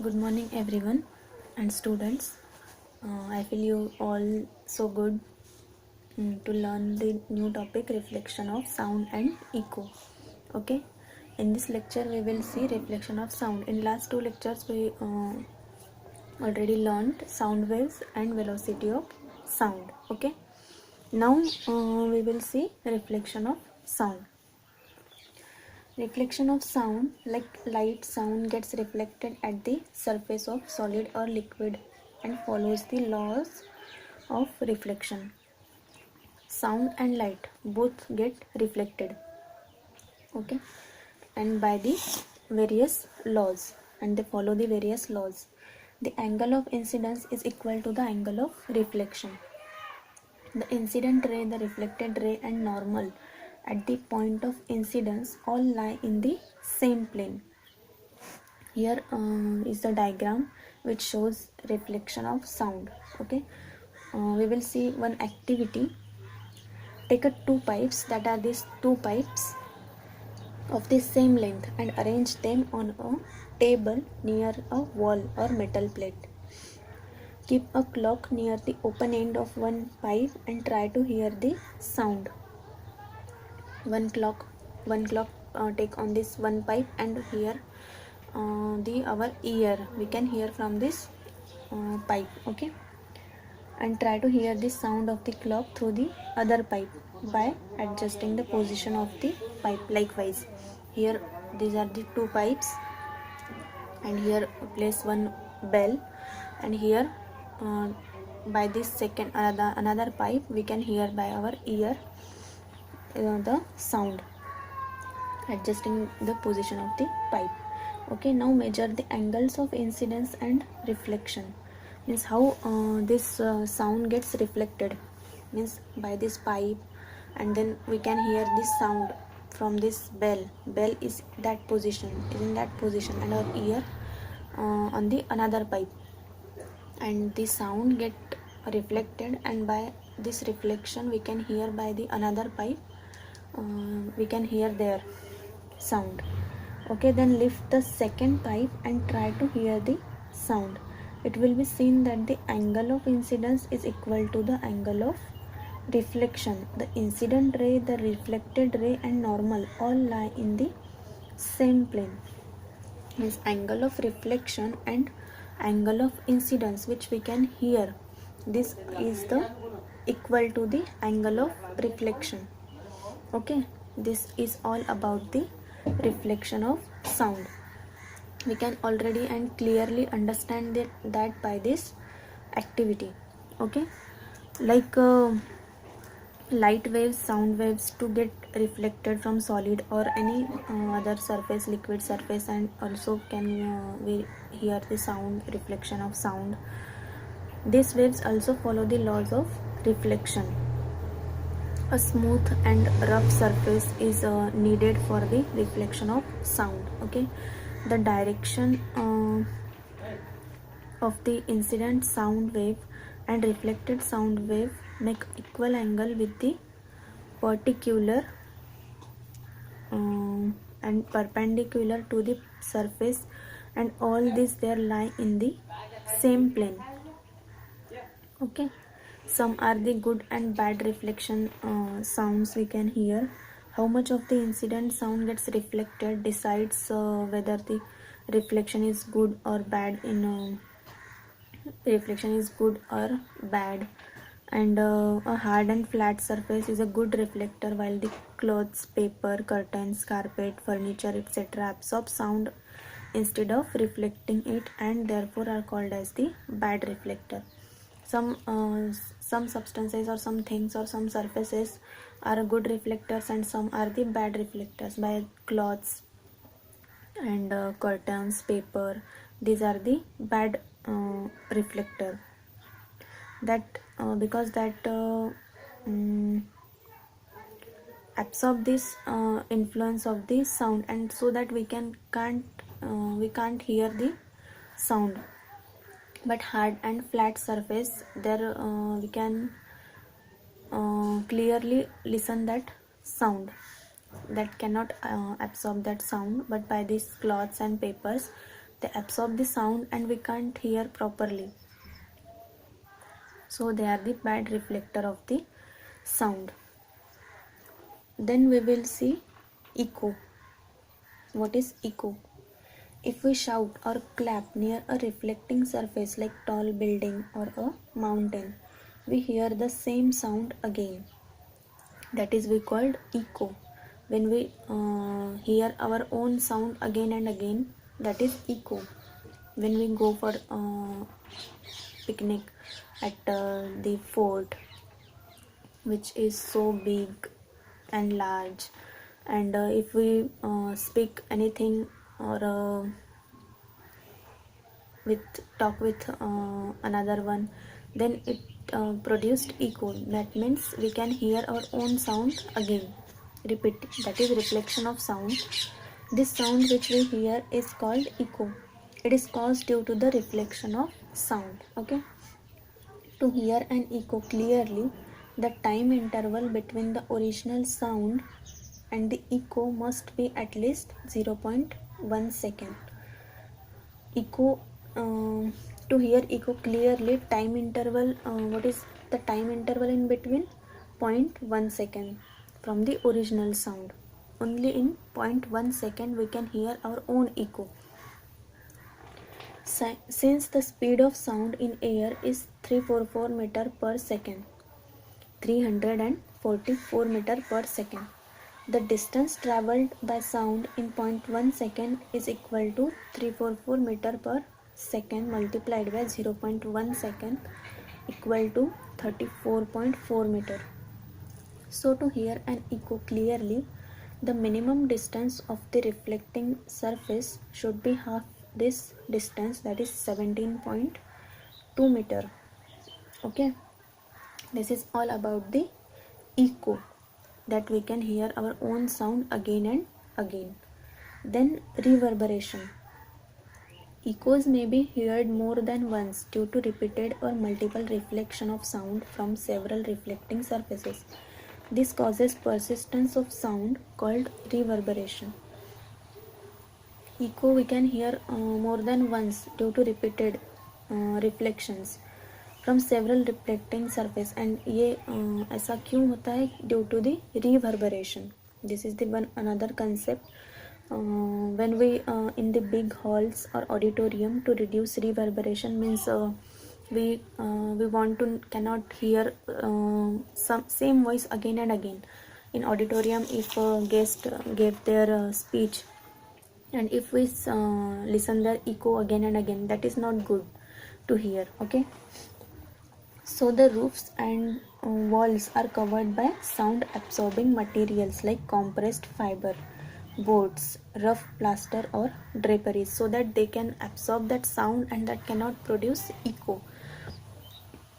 Good morning, everyone and students. I feel you all so good to learn the new topic reflection of sound and echo. Okay, in this lecture, we will see reflection of sound. In last two lectures, we already learned sound waves and velocity of sound. Okay, now we will see reflection of sound. Reflection of sound, like light sound, gets reflected at the surface of solid or liquid and follows the laws of reflection. Sound and light both get reflected, okay, and by the various laws, and they follow the various laws. The angle of incidence is equal to the angle of reflection. The incident ray, the reflected ray, and normal at the point of incidence all lie in the same plane. Here is the diagram which shows reflection of sound. Okay, we will see one activity. Take a two pipes, that are these two pipes of the same length, and arrange them on a table near a wall or metal plate. Keep a clock near the open end of one pipe and try to hear the sound. One clock take on this one pipe and hear the our ear we can hear from this pipe. Okay, and try to hear the sound of the clock through the other pipe by adjusting the position of the pipe. Likewise, here these are the two pipes, and here place one bell, and here uh, by this second another pipe we can hear by our ear the sound, adjusting the position of the pipe. Okay, now measure the angles of incidence and reflection. Means how this sound gets reflected, means by this pipe, and then we can hear this sound from this bell is that position, is in that position, and our ear on the another pipe, and the sound get reflected, and by this reflection we can hear by the another pipe, we can hear their sound. Okay, then lift the second pipe and try to hear the sound. It will be seen that the angle of incidence is equal to the angle of reflection. The incident ray, the reflected ray, and normal all lie in the same plane. Means angle of reflection and angle of incidence which we can hear, this is the equal to the angle of reflection. Okay, this is all about the reflection of sound. We can already and clearly understand that by this activity. Okay, like light waves, sound waves to get reflected from solid or any other surface, liquid surface, and also can we hear the sound, reflection of sound. These waves also follow the laws of reflection. A smooth and rough surface is needed for the reflection of sound. Okay, the direction of the incident sound wave and reflected sound wave make equal angle with the particular and perpendicular to the surface, and all this there lie in the same plane. Okay, some are the good and bad reflection sounds we can hear. How much of the incident sound gets reflected decides whether the reflection is good or bad in reflection is good or bad. And a hard and flat surface is a good reflector, while the clothes, paper, curtains, carpet, furniture, etc. absorb sound instead of reflecting it, and therefore are called as the bad reflector. Some substances or some things or some surfaces are good reflectors, and some are the bad reflectors. By cloths and curtains, paper, these are the bad reflector. That because that absorb this influence of the sound, and so that we can't hear the sound. But hard and flat surface, there we can clearly listen that sound, that cannot absorb that sound. But by these cloths and papers, They absorb the sound and we can't hear properly. So they are the bad reflector of the sound. Then we will see echo. What is echo? If we shout or clap near a reflecting surface like tall building or a mountain, we hear the same sound again. That is we called echo. When we hear our own sound again and again, that is echo. When we go for picnic at the fort, which is so big and large, and if we speak anything or talk with another one, then it produced echo. That means we can hear our own sound again, repeat. That is reflection of sound. This sound which we hear is called echo. It is caused due to the reflection of sound. Okay, to hear an echo clearly, the time interval between the original sound and the echo must be at least 0.1 second. Echo, to hear echo clearly, time interval, what is the time interval in between? 0.1 second from the original sound. Only in 0.1 second we can hear our own echo. Since the speed of sound in air is 344 meter per second, 344 meter per second, the distance traveled by sound in 0.1 second is equal to 344 meter per second multiplied by 0.1 second, equal to 34.4 meter. So to hear an echo clearly, the minimum distance of the reflecting surface should be half this distance, that is 17.2 meter. Okay, this is all about the echo, that we can hear our own sound again and again. Then reverberation. Echoes may be heard more than once due to repeated or multiple reflection of sound from several reflecting surfaces. This causes persistence of sound called reverberation. Echo we can hear more than once due to repeated reflections from several reflecting surface, and ये ऐसा क्यों होता है? Due to the reverberation. This is the one another concept. When we in the big halls or auditorium, to reduce reverberation means we want to cannot hear some same voice again and again. In auditorium, if a guest gave their speech, and if we listen the echo again and again, that is not good to hear. Okay, so the roofs and walls are covered by sound absorbing materials like compressed fiber, boards, rough plaster or draperies, so that they can absorb that sound and that cannot produce echo.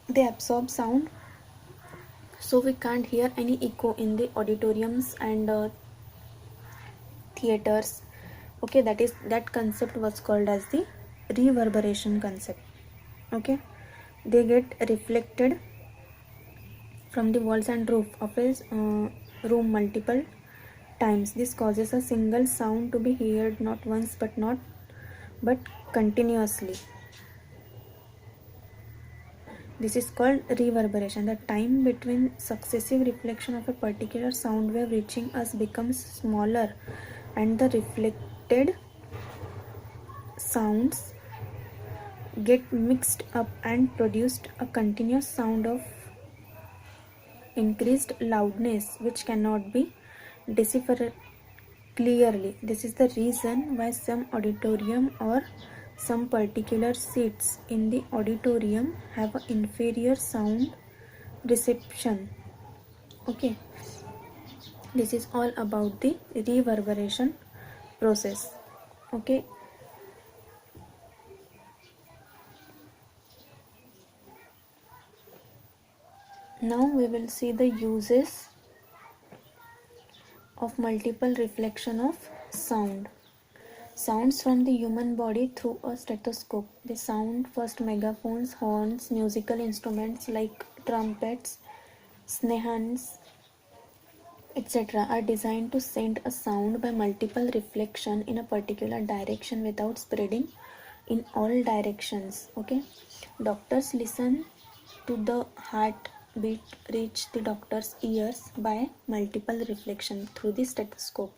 They absorb sound, so we can't hear any echo in the auditoriums and theaters. Okay, that concept was called as the reverberation concept. Okay, they get reflected from the walls and roof of a room multiple times. This causes a single sound to be heard not once but continuously. This is called reverberation. The time between successive reflection of a particular sound wave reaching us becomes smaller, and the reflected sounds get mixed up and produced a continuous sound of increased loudness which cannot be deciphered clearly. This is the reason why some auditorium or some particular seats in the auditorium have an inferior sound reception. Okay, this is all about the reverberation process. Okay, now we will see the uses of multiple reflection of sound. Sounds from the human body through a stethoscope. The sound first megaphones, horns, musical instruments like trumpets, snehans, etc. are designed to send a sound by multiple reflection in a particular direction without spreading in all directions. Okay, doctors listen to the heartbeat reach the doctor's ears by multiple reflection through the stethoscope.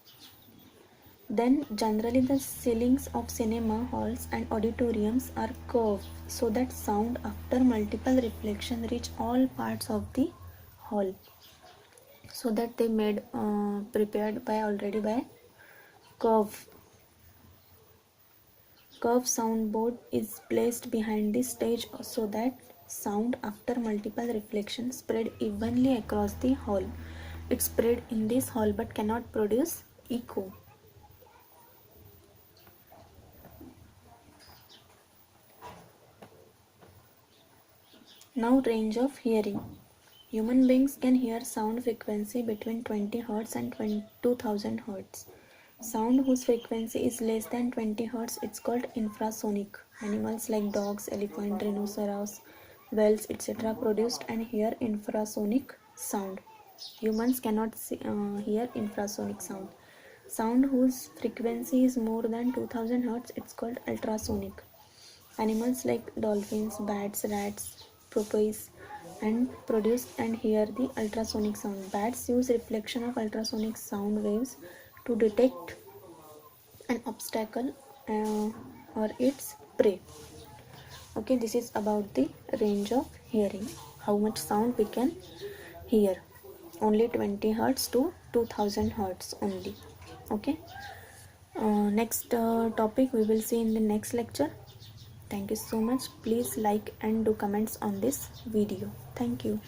Then generally the ceilings of cinema halls and auditoriums are curved so that sound after multiple reflection reach all parts of the hall, so that they made prepared by already by curve. Curve soundboard is placed behind the stage so that sound after multiple reflections spread evenly across the hall. It spread in this hall but cannot produce echo. Now range of hearing. Human beings can hear sound frequency between 20 Hz and 2000 Hz. Sound whose frequency is less than 20 Hz is called infrasonic. Animals like dogs, elephant, rhinoceros, whales, etc. produced and hear infrasonic sound. Humans cannot hear infrasonic sound. Sound whose frequency is more than 2000 Hz is called ultrasonic. Animals like dolphins, bats, rats, porpoise and produce and hear the ultrasonic sound. Bats use reflection of ultrasonic sound waves to detect an obstacle or its prey. Okay, this is about the range of hearing. How much sound we can hear? Only 20 Hz to 2000 Hz only. Okay. Next topic we will see in the next lecture. Thank you so much. Please like and do comments on this video. Thank you.